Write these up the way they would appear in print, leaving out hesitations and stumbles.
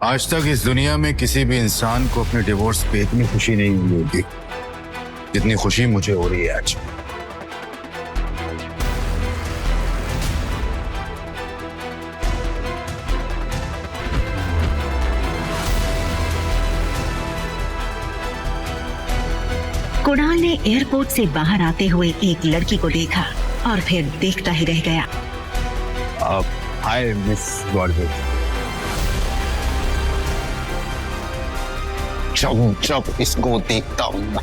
आज तक इस दुनिया में किसी भी इंसान को अपने डिवोर्स पे इतनी खुशी नहीं हुई होगी जितनी खुशी मुझे हो रही है आज। कुणाल ने एयरपोर्ट से बाहर आते हुए एक लड़की को देखा और फिर देखता ही रह गया। Hi miss Godwill. जब इसको देखता हूँ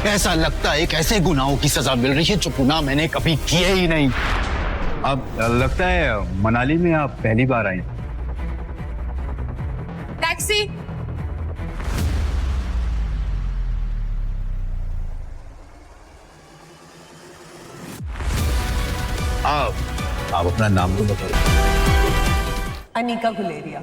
ऐसा लगता है कैसे गुनाहों की सजा मिल रही है जो गुनाह मैंने कभी किए ही नहीं। अब लगता है मनाली में आप पहली बार आए। टैक्सी। आप अपना नाम तो बताओ। अनिका गुलेरिया।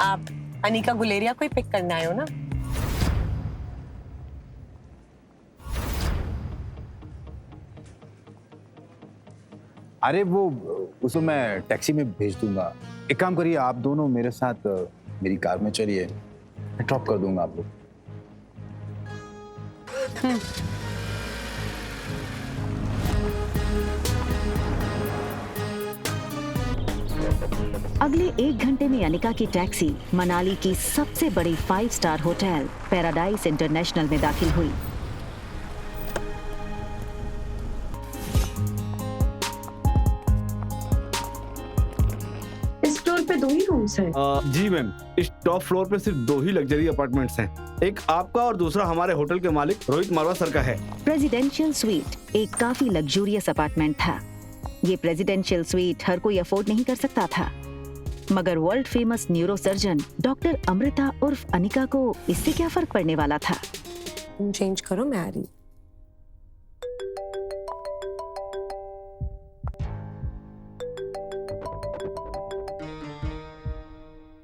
आप अनिका गुलेरिया को ही पिक करने आए हो ना? अरे वो उसको मैं टैक्सी में भेज दूंगा। एक काम करिए, आप दोनों मेरे साथ मेरी कार में चलिए, मैं ड्रॉप कर दूंगा आपको। अगले 1 घंटे में अनिका की टैक्सी मनाली की सबसे बड़ी 5 स्टार होटल पैराडाइज इंटरनेशनल में दाखिल हुई। इस फ्लोर पे 2 ही रूम्स हैं। जी मैम, इस टॉप फ्लोर पे सिर्फ 2 ही लग्जरी अपार्टमेंट्स हैं। एक आपका और दूसरा हमारे होटल के मालिक रोहित मारवा सर का है। प्रेसिडेंशियल स्वीट एक काफी लग्जूरियस अपार्टमेंट था। ये प्रेसिडेंशियल स्वीट हर कोई अफोर्ड नहीं कर सकता था, मगर world famous neurosurgeon doctor Amrita उर्फ अनिका को इससे क्या फर्क पड़ने वाला था। तुम चेंज करो, मैं आ रही।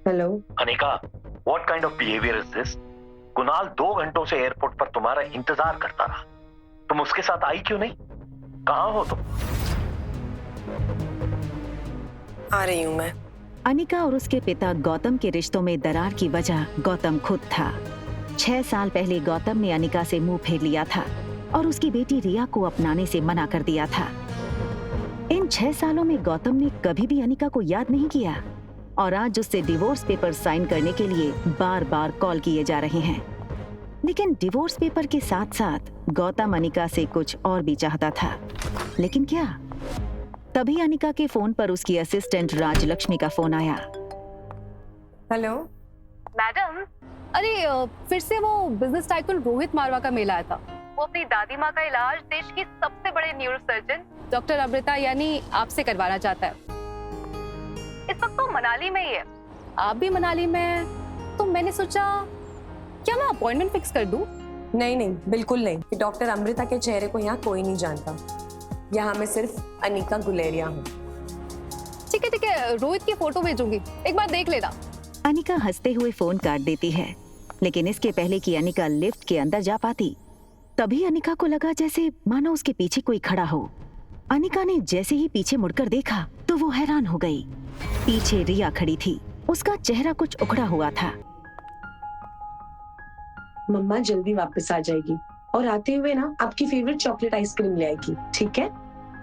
Hello Anika, what kind of behavior is this? Kunal 2 घंटों से एयरपोर्ट पर तुम्हारा इंतजार करता रहा। तुम उसके साथ आई क्यों नहीं? कहाँ हो तुम? आ रही हूँ मैं। अनिका और उसके पिता गौतम के रिश्तों में दरार की वजह गौतम खुद था। 6 साल पहले गौतम ने अनिका से मुंह फेर लिया था और उसकी बेटी रिया को अपनाने से मना कर दिया था। इन 6 सालों में गौतम ने कभी भी अनिका को याद नहीं किया और आज उससे डिवोर्स पेपर साइन करने के लिए बार बार कॉल किए जा रहे हैं। लेकिन डिवोर्स पेपर के साथ साथ गौतम अनिका से कुछ और भी चाहता था। लेकिन क्या? तभी अनिका के फोन पर उसकी असिस्टेंट राजलक्ष्मी का फोन आया। हेलो मैडम, अरे फिर से वो बिजनेस टाइकून रोहित मारवा का मेल आया था। वो अपनी दादी माँ का इलाज देश की सबसे बड़े न्यूरोसर्जन डॉक्टर अमृता यानी आपसे करवाना चाहता है। इस वक्त तो मनाली में ही है, आप भी मनाली में हैं, तो मैंने सोचा क्या मैं अपॉइंटमेंट फिक्स कर दूं? नहीं नहीं, बिल्कुल नहीं। डॉक्टर अमृता के चेहरे को यहाँ कोई नहीं जानता। यहाँ मैं सिर्फ अनिका गुलेरिया हूँ। ठीक है, रोहित की फोटो भेजूंगी, एक बार देख लेना। अनिका हंसते हुए फोन काट देती है, लेकिन इसके पहले कि अनिका लिफ्ट के अंदर जा पाती, तभी अनिका को लगा जैसे मानो उसके पीछे कोई खड़ा हो। अनिका ने जैसे ही पीछे मुड़कर देखा तो वो हैरान हो गई। पीछे रिया खड़ी थी, उसका चेहरा कुछ उखड़ा हुआ था। मम्मा जल्दी वापस आ जाएगी और आते हुए ना आपकी फेवरेट चॉकलेट आइसक्रीम ले आएगी, ठीक है?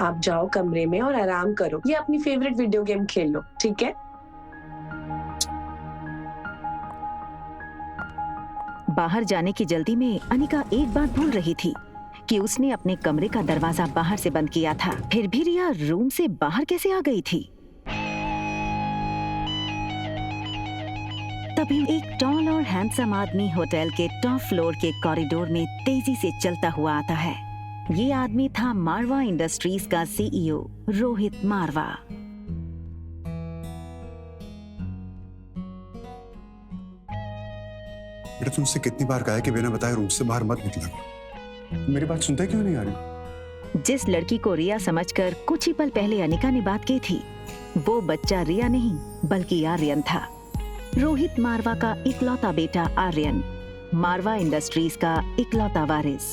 आप जाओ कमरे में और आराम करो या अपनी फेवरेट वीडियो गेम खेल लो, ठीक है? बाहर जाने की जल्दी में अनिका एक बात भूल रही थी कि उसने अपने कमरे का दरवाजा बाहर से बंद किया था। फिर भी रिया रूम से बाहर कैसे आ गई थी? तभी एक टॉल और हैंडसम आदमी होटल के टॉप फ्लोर के कॉरिडोर में तेजी से चलता हुआ आता है। ये आदमी था मारवा इंडस्ट्रीज का सीईओ रोहित मारवा। बेटा तुमसे कितनी बार कहा है कि बिना बताए रूम से बाहर मत निकला करो। मेरी बात सुनते क्यों नहीं आ रही? जिस लड़की को रिया समझकर कुछ ही पल पहले अनिका ने बात की थी, वो बच्चा रिया नहीं बल्कि आर्यन था। रोहित मारवा का इकलौता बेटा आर्यन मारवा इंडस्ट्रीज का इकलौता वारिस।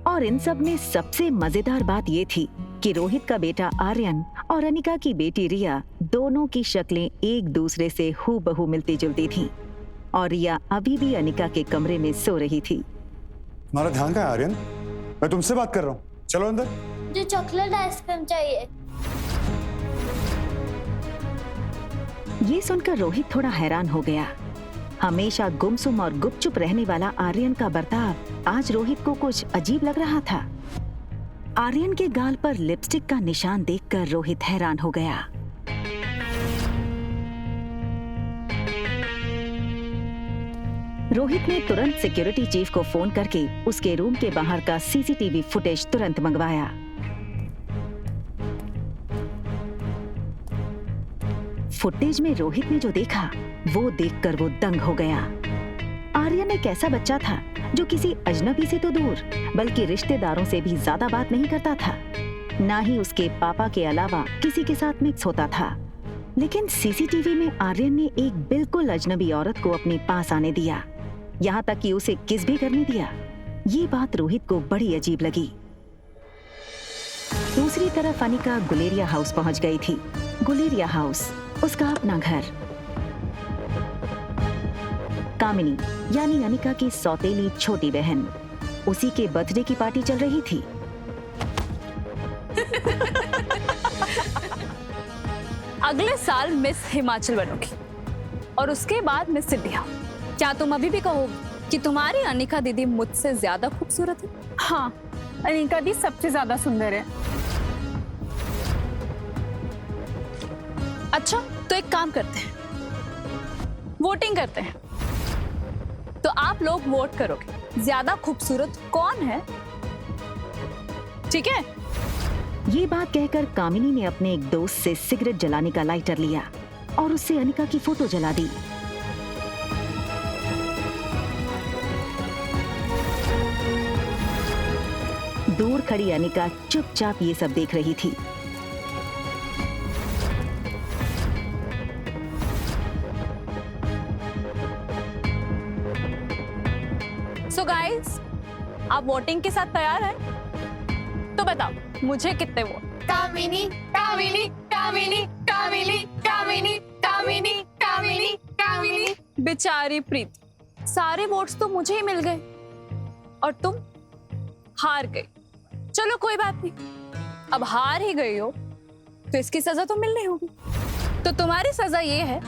और इन सब में सबसे मजेदार बात ये थी कि रोहित का बेटा आर्यन और अनिका की बेटी रिया दोनों की शक्लें एक दूसरे से हूबहू मिलती जुलती थीं और रिया अभी भी अनिका के कमरे में सो रही थी। तुम्हारा ध्यान कहाँ है आर्यन? मैं तुमसे बात कर रहा हूँ, चलो अंदर। मुझे चॉकलेट आइसक्रीम चाहिए। ये सुनकर रोहित थोड़ा हैरान हो गया। हमेशा गुमसुम और गुपचुप रहने वाला आर्यन का बर्ताव आज रोहित को कुछ अजीब लग रहा था। आर्यन के गाल पर लिपस्टिक का निशान देखकर रोहित हैरान हो गया। रोहित ने तुरंत सिक्योरिटी चीफ को फोन करके उसके रूम के बाहर का सीसीटीवी फुटेज तुरंत मंगवाया। फुटेज में रोहित ने जो देखा वो देखकर वो दंग हो गया। आर्यन एक ऐसा बच्चा था जो किसी अजनबी से तो दूर बल्कि रिश्तेदारों से भी ज्यादा बात नहीं करता था, ना ही उसके पापा के अलावा किसी के साथ मिक्स होता था। लेकिन सीसीटीवी में आर्यन ने एक बिल्कुल अजनबी औरत को अपने पास आने दिया, यहाँ तक कि उसे किस भी करने दिया। ये बात रोहित को बड़ी अजीब लगी। दूसरी तरफ अनिका गुलेरिया हाउस पहुंच गई थी। गुलेरिया हाउस उसका अपना घर। कामिनी यानी अनिका की सौतेली छोटी बहन, उसी के बर्थडे की पार्टी चल रही थी। अगले साल मिस हिमाचल बनोगी और उसके बाद मिस इंडिया। क्या तुम अभी भी कहोगी कि तुम्हारी अनिका दीदी मुझसे ज्यादा खूबसूरत है? हाँ, अनिका दी सबसे ज्यादा सुंदर है। अच्छा, तो एक काम करते हैं, वोटिंग करते हैं। तो आप लोग वोट करोगे ज्यादा खूबसूरत कौन है, ठीक है? ये बात कहकर कामिनी ने अपने एक दोस्त से सिगरेट जलाने का लाइटर लिया और उससे अनिका की फोटो जला दी। दूर खड़ी अनिका चुपचाप ये सब देख रही थी। सो गाइस, आप वोटिंग के साथ तैयार हैं? तो बताओ मुझे कितने वोट? कामिनी, कामिनी, कामिनी, कामिनी, कामिनी, कामिनी, कामिनी, कामिनी। बेचारी प्रीति, सारे वोट्स तो मुझे ही मिल गए और तुम हार गई। चलो कोई बात नहीं, अब हार ही गई हो तो इसकी सजा तो मिलनी होगी। तो तुम्हारी सजा ये है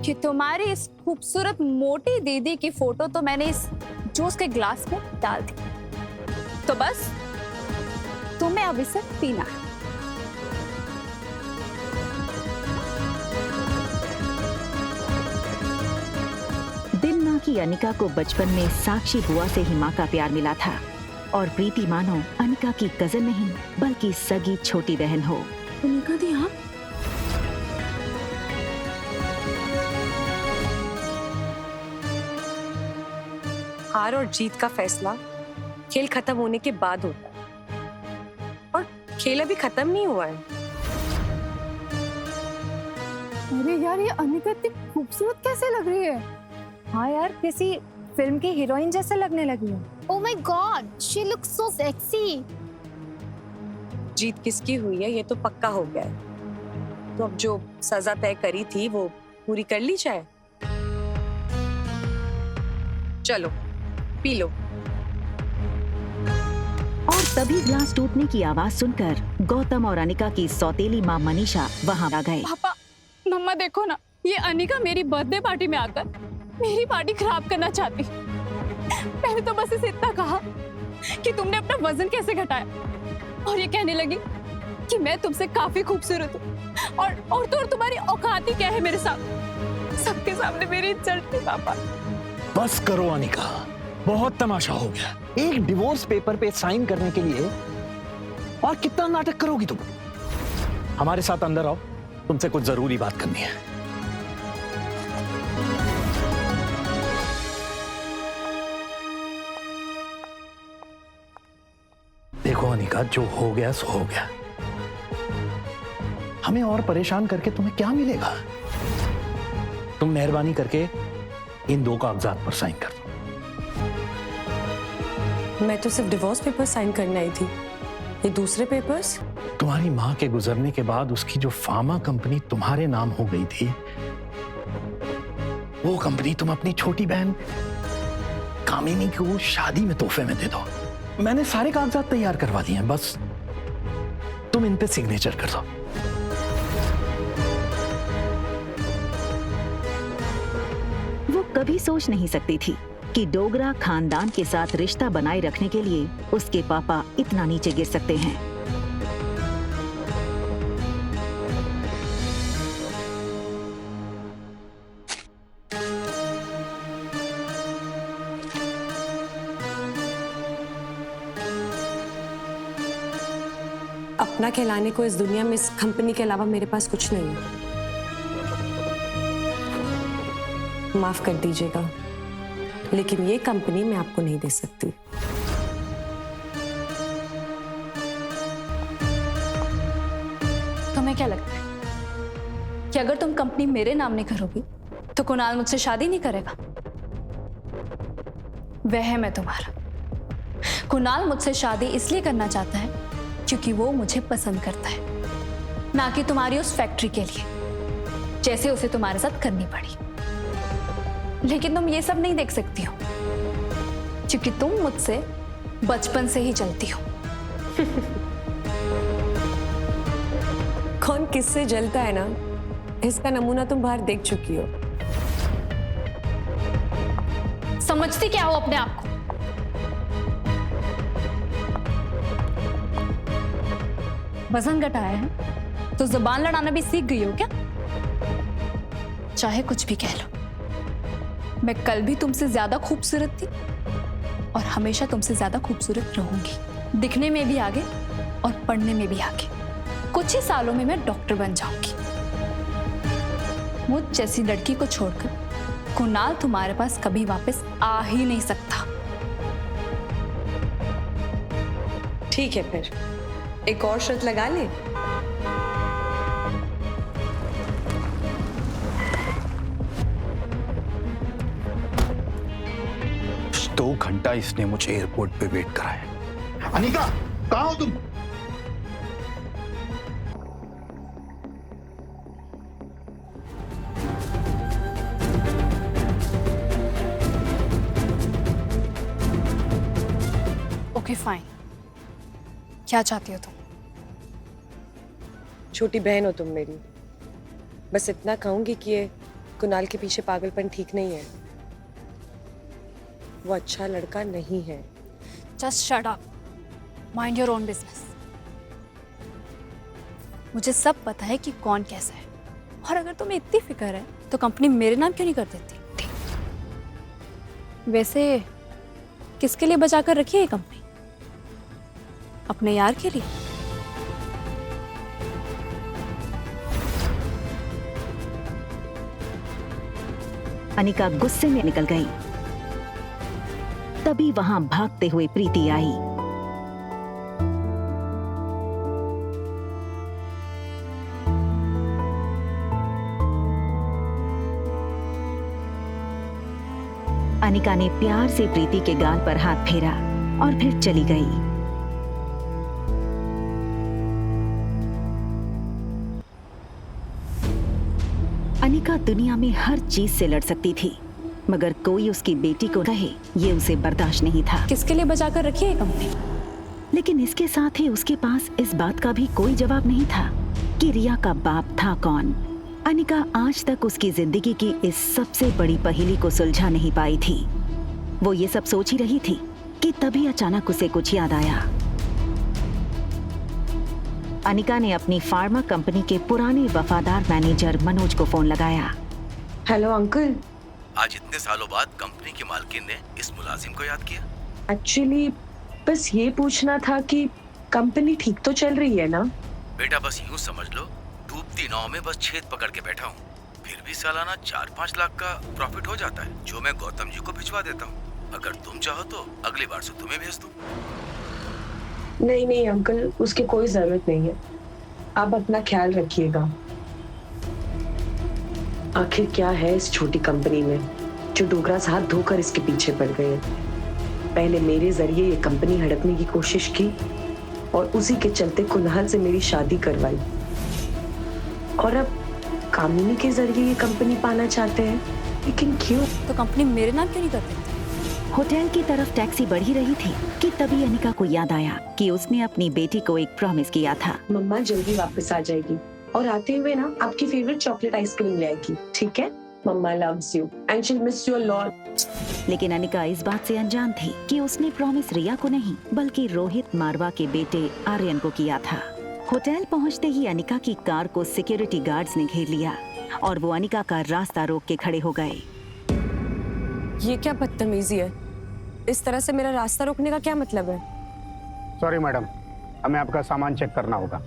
कि तुम्हारी इस खूबसूरत मोटी दीदी की फोटो तो मैंने इस जूस के ग्लास में डाल दी, तो बस तुम्हें अब इसे पीना है। दिन माँ की अनिका को बचपन में साक्षी बुआ से ही माँ का प्यार मिला था और प्रीति मानो अनिका की कजन नहीं बल्कि सगी छोटी बहन हो। अनिका दी, हाँ? हार और जीत का फैसला खेल खत्म होने के बाद होता है और खेल अभी खत्म नहीं हुआ है। अरे यार, ये अनिका इतनी खूबसूरत कैसे लग रही है? हाँ यार, किसी फिल्म की हीरोइन जैसे लगने लगी है। Oh my God, she looks so sexy. जीत किसकी हुई है ये तो पक्का हो गया है, तो अब जो सजा तय करी थी वो पूरी कर ली जाए। चलो पी लो। और तभी ग्लास टूटने की आवाज सुनकर गौतम और अनिका की सौतेली माँ मनीषा वहां आ गए। पापा, मम्मा देखो ना, ये अनिका मेरी बर्थडे पार्टी में आकर मेरी पार्टी खराब करना चाहती। मैंने तो बस इसे इतना कहा कि तुमने अपना वजन कैसे घटाया, और ये कहने लगी कि मैं तुमसे काफी खूबसूरत हूँ और तो तुम्हारी औकात ही क्या है मेरे साथ। सबके सामने मेरी इज्जत थी। पापा बस करो अनिका, बहुत तमाशा हो गया। एक डिवोर्स पेपर पे साइन करने के लिए और कितना नाटक करोगी तुम? हमारे साथ अंदर आओ, तुमसे कुछ जरूरी बात करनी है। देखो अनिका, जो हो गया सो हो गया। हमें और परेशान करके तुम्हें क्या मिलेगा? तुम मेहरबानी करके इन 2 कागजात पर साइन कर दो। मैं तो सिर्फ डिवोर्स पेपर साइन करने आई थी, ये दूसरे पेपर्स? तुम्हारी माँ के गुजरने के बाद उसकी जो फार्मा कंपनी तुम्हारे नाम हो गई थी, वो कंपनी तुम अपनी छोटी बहन कामिनी को शादी में तोहफे में दे दो। मैंने सारे कागजात तैयार करवा दिए हैं, बस तुम इन पे सिग्नेचर कर दो। वो कभी सोच नहीं सकती थी कि डोगरा खानदान के साथ रिश्ता बनाए रखने के लिए उसके पापा इतना नीचे गिर सकते हैं। अपना कहलाने को इस दुनिया में इस कंपनी के अलावा मेरे पास कुछ नहीं है। माफ कर दीजिएगा, लेकिन ये कंपनी मैं आपको नहीं दे सकती। तुम्हें क्या लगता है कि अगर तुम कंपनी मेरे नाम नहीं करोगी तो कुणाल मुझसे शादी नहीं करेगा? वह मैं तुम्हारा। कुणाल मुझसे शादी इसलिए करना चाहता है क्योंकि वो मुझे पसंद करता है, ना कि तुम्हारी उस फैक्ट्री के लिए, जैसे उसे तुम्हारे साथ करनी पड़ी। लेकिन तुम ये सब नहीं देख सकती हो क्योंकि तुम मुझसे बचपन से ही चलती हो। कौन किससे जलता है ना, इसका नमूना तुम बाहर देख चुकी हो। समझती क्या हो अपने आप को? वजन घटाया है तो जुबान लड़ाना भी सीख गई हो क्या? चाहे कुछ भी कह लो, मैं कल भी तुमसे ज्यादा खूबसूरत थी और हमेशा तुमसे ज्यादा खूबसूरत रहूंगी। दिखने में भी आगे और पढ़ने में भी आगे। कुछ ही सालों में मैं डॉक्टर बन जाऊंगी। मुझ जैसी लड़की को छोड़कर कुणाल तुम्हारे पास कभी वापस आ ही नहीं सकता। ठीक है, फिर एक और शर्त लगा ले। दो घंटा इसने मुझे एयरपोर्ट पे वेट कराया। अनिका, कहाँ हो तुम? ओके फाइन, क्या चाहती हो तुम? छोटी बहन हो तुम मेरी, बस इतना कहूंगी कि ये कुणाल के पीछे पागलपन ठीक नहीं है। वो अच्छा लड़का नहीं है। Just shut up, mind your own business. मुझे सब पता है कि कौन कैसा है, और अगर तुम्हें इतनी फिक्र है तो कंपनी मेरे नाम क्यों नहीं कर देती? वैसे किसके लिए बचा कर रखी है ये कंपनी? अपने यार के लिए? अनिका गुस्से में निकल गई। तभी वहां भागते हुए प्रीति आई। अनिका ने प्यार से प्रीति के गाल पर हाथ फेरा और फिर चली गई। अनिका दुनिया में हर चीज से लड़ सकती थी, मगर कोई उसकी बेटी को कहे ये उसे बर्दाश्त नहीं था। किसके लिए बचा कर रखी है कंपनी? लेकिन इसके साथ ही उसके पास इस बात का भी कोई जवाब नहीं था कि रिया का बाप था कौन। अनिका आज तक उसकी जिंदगी की इस सबसे बड़ी पहेली को सुलझा नहीं पाई थी। वो ये सब सोच ही रही थी कि तभी अचानक उसे कुछ याद आया। अनिका ने अपनी फार्मा कंपनी के पुराने वफादार मैनेजर मनोज को फोन लगाया। Hello uncle. आज इतने सालों बाद कंपनी के मालकिन ने इस मुलाजिम को याद किया? एक्चुअली बस ये पूछना था कि कंपनी ठीक तो चल रही है ना? बेटा बस यूं समझ लो, डूबती नाव में बस छेद पकड़ के बैठा हूँ। फिर भी सालाना 4-5 लाख का प्रॉफिट हो जाता है, जो मैं गौतम जी को भिजवा देता हूँ। अगर तुम चाहो तो अगली बार से तुम्हें भेज दूँ। नहीं नहीं अंकल, उसकी कोई जरूरत नहीं है। आप अपना ख्याल रखिएगा। आखिर क्या है इस छोटी कंपनी में जो डोगरास हाथ धोकर इसके पीछे पड़ गए हैं। पहले मेरे जरिए ये कंपनी हड़पने की कोशिश की और उसी के चलते कुनाल से मेरी शादी करवाई, और अब कामिनी के जरिए ये कंपनी पाना चाहते हैं। लेकिन क्यों? तो कंपनी मेरे नाम क्यों नहीं करते? होटल की तरफ टैक्सी बढ़ी रही थी कि तभी अनिका को याद आया कि उसने अपनी बेटी को एक प्रॉमिस किया था। मम्मा जल्दी वापस आ जाएगी और आते हुए ना आपकी फेवरेट चॉकलेट आइसक्रीम ले आएगी, ठीक है? Mamma loves you and she will miss you a lot. लेकिन अनिका इस बात से अनजान थी कि उसने प्रॉमिस रिया को नहीं बल्कि रोहित मारवा के बेटे आर्यन को किया था। होटल पहुंचते ही अनिका की कार को सिक्योरिटी गार्ड्स ने घेर लिया और वो अनिका का रास्ता रोक के खड़े हो गए। ये क्या बदतमीजी है? इस तरह से मेरा रास्ता रोकने का क्या मतलब है? सॉरी मैडम, हमें आपका सामान चेक करना होगा।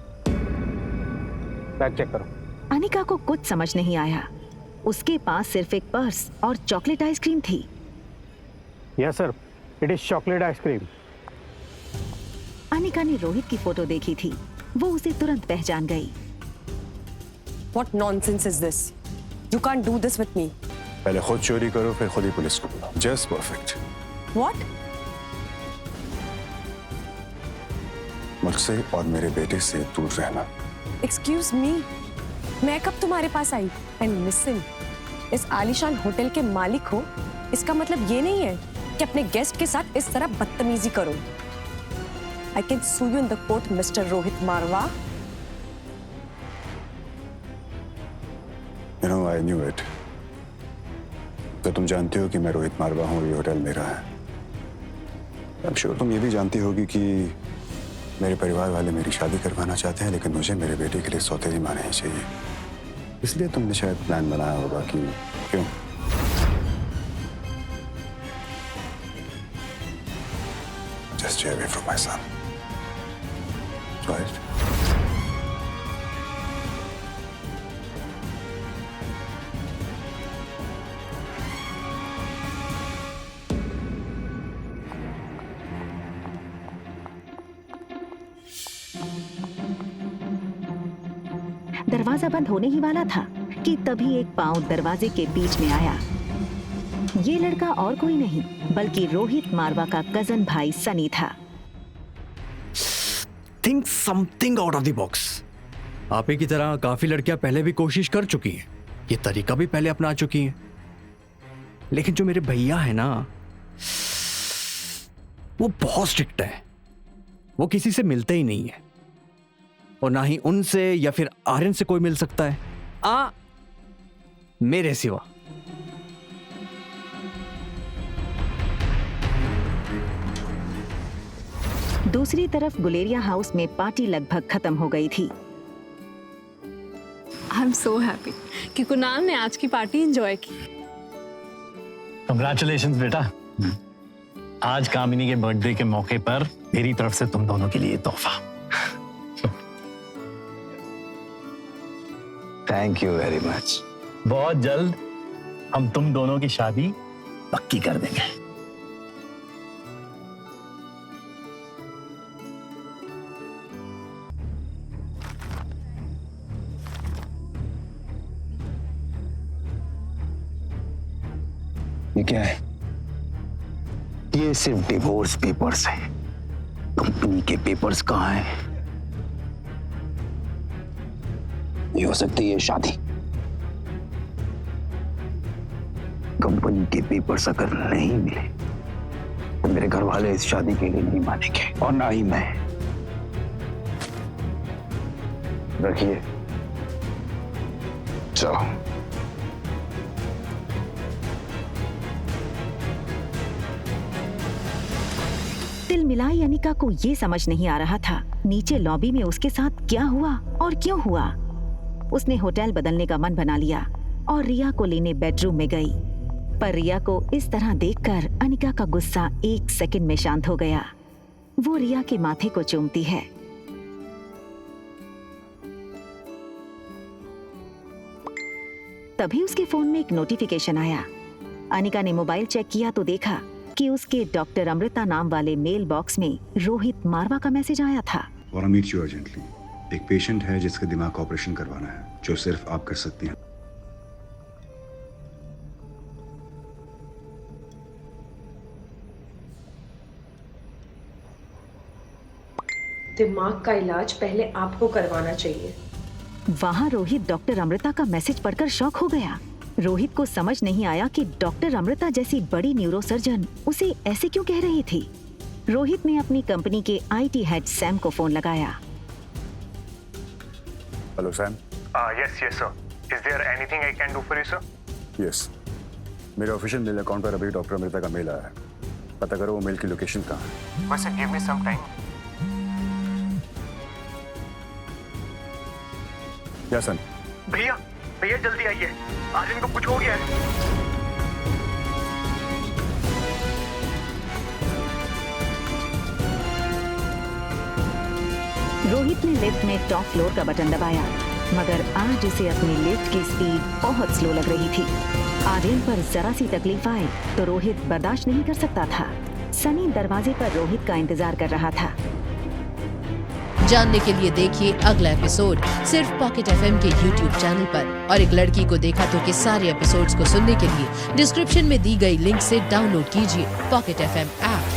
बैग चेक करो। अनिका को कुछ समझ नहीं आया। उसके पास सिर्फ एक पर्स और चॉकलेट आइसक्रीम थी। Yes sir, it is chocolate ice cream. Anika ने रोहित की फोटो देखी थी, वो उसे तुरंत पहचान गई। What nonsense is this? You can't do this with me. पहले खुद चोरी करो फिर खुद ही पुलिस को बुलाओ। Just perfect. What? मुझसे और मेरे बेटे से दूर रहना। Excuse me. मैं कब तुम्हारे पास आई? And listen, इस आलीशान होटल के मालिक हो, इसका मतलब ये नहीं है कि अपने गेस्ट के साथ इस तरह बदतमीजी करो। I can sue you in the court, Mr. Rohit Marwa. You know, I knew it. तो तुम जानती हो कि मैं रोहित मारवा हूँ, ये होटल मेरा है। I'm sure तुम ये भी जानती होगी कि मेरे परिवार वाले मेरी शादी करवाना चाहते हैं, लेकिन मुझे मेरे बेटे के लिए सौतेली माँ नहीं चाहिए। इसलिए तुमने शायद प्लान बनाया होगा कि क्यों? Just stay away from my son. Right? दरवाजा बंद होने ही वाला था कि तभी एक पांव दरवाजे के बीच में आया। ये लड़का और कोई नहीं बल्कि रोहित मारवा का कजन भाई सनी था। Think something out of the box. आप ही की तरह काफी लड़कियां पहले भी कोशिश कर चुकी हैं, ये तरीका भी पहले अपना चुकी हैं, लेकिन जो मेरे भैया है ना, वो बहुत स्ट्रिक्ट है। वो किसी से मिलते ही नहीं है और ना ही उनसे या फिर आर्यन से कोई मिल सकता है, मेरे सिवा। दूसरी तरफ गुलेरिया हाउस में पार्टी लगभग खत्म हो गई थी। आई एम सो हैप्पी कि कुणाल ने आज की पार्टी एंजॉय की। कंग्रेचुलेशंस बेटा। आज कामिनी के बर्थडे के मौके पर मेरी तरफ से तुम दोनों के लिए तोहफा। Thank you very much. बहुत जल्द हम तुम दोनों की शादी पक्की कर देंगे। ये क्या है? ये सिर्फ डिवोर्स पेपर्स है। कंपनी के पेपर्स कहाँ हैं? ये हो सकती है शादी। कंपनी के पेपर्स अगर नहीं मिले तो मेरे घर वाले इस शादी के लिए नहीं मानेंगे और ना ही मैं। रखिए, चलो। तिलमिलाई अनिका को ये समझ नहीं आ रहा था नीचे लॉबी में उसके साथ क्या हुआ और क्यों हुआ। उसने होटल बदलने का मन बना लिया और रिया को लेने बेडरूम में गई, पर रिया को इस तरह देखकर अनिका का गुस्सा 1 सेकंड में शांत हो गया। वो रिया के माथे को चूमती है। तभी उसके फोन में एक नोटिफिकेशन आया। अनिका ने मोबाइल चेक किया तो देखा कि उसके डॉक्टर अमृता नाम वाले मेल बॉक्स में रोहित मारवा का मैसेज आया था। और मीट यू अर्जेंटली। एक पेशेंट है जिसका दिमाग का ऑपरेशन करवाना है, जो सिर्फ आप कर सकती हैं। दिमाग का इलाज पहले आपको करवाना चाहिए। वहाँ रोहित डॉक्टर अमृता का मैसेज पढ़कर शॉक हो गया। रोहित को समझ नहीं आया कि डॉक्टर अमृता जैसी बड़ी न्यूरोसर्जन उसे ऐसे क्यों कह रही थी। रोहित ने अपनी कंपनी के आईटी हेड सैम को फोन लगाया। Hello Sam. Yes sir. Is there anything I can do for you sir? Yes, मेरे ऑफिशियल मेल अकाउंट पर अभी डॉक्टर अमृता का मेल आया है। पता करो वो मेल की लोकेशन कहाँ है। बस गिव मी सम टाइम। या सन? भैया भैया जल्दी आइए, आज इनको कुछ हो गया है। रोहित ने लिफ्ट में टॉप फ्लोर का बटन दबाया, मगर आज उसे अपनी लिफ्ट की स्पीड बहुत स्लो लग रही थी। आर्यन पर जरा सी तकलीफ आए तो रोहित बर्दाश्त नहीं कर सकता था। सनी दरवाजे पर रोहित का इंतजार कर रहा था। जानने के लिए देखिए अगला एपिसोड सिर्फ पॉकेट एफएम के YouTube चैनल पर। और एक लड़की को देखा तो के सारे एपिसोड्स को सुनने के लिए डिस्क्रिप्शन में दी गई लिंक से डाउनलोड कीजिए पॉकेट एफएम ऐप।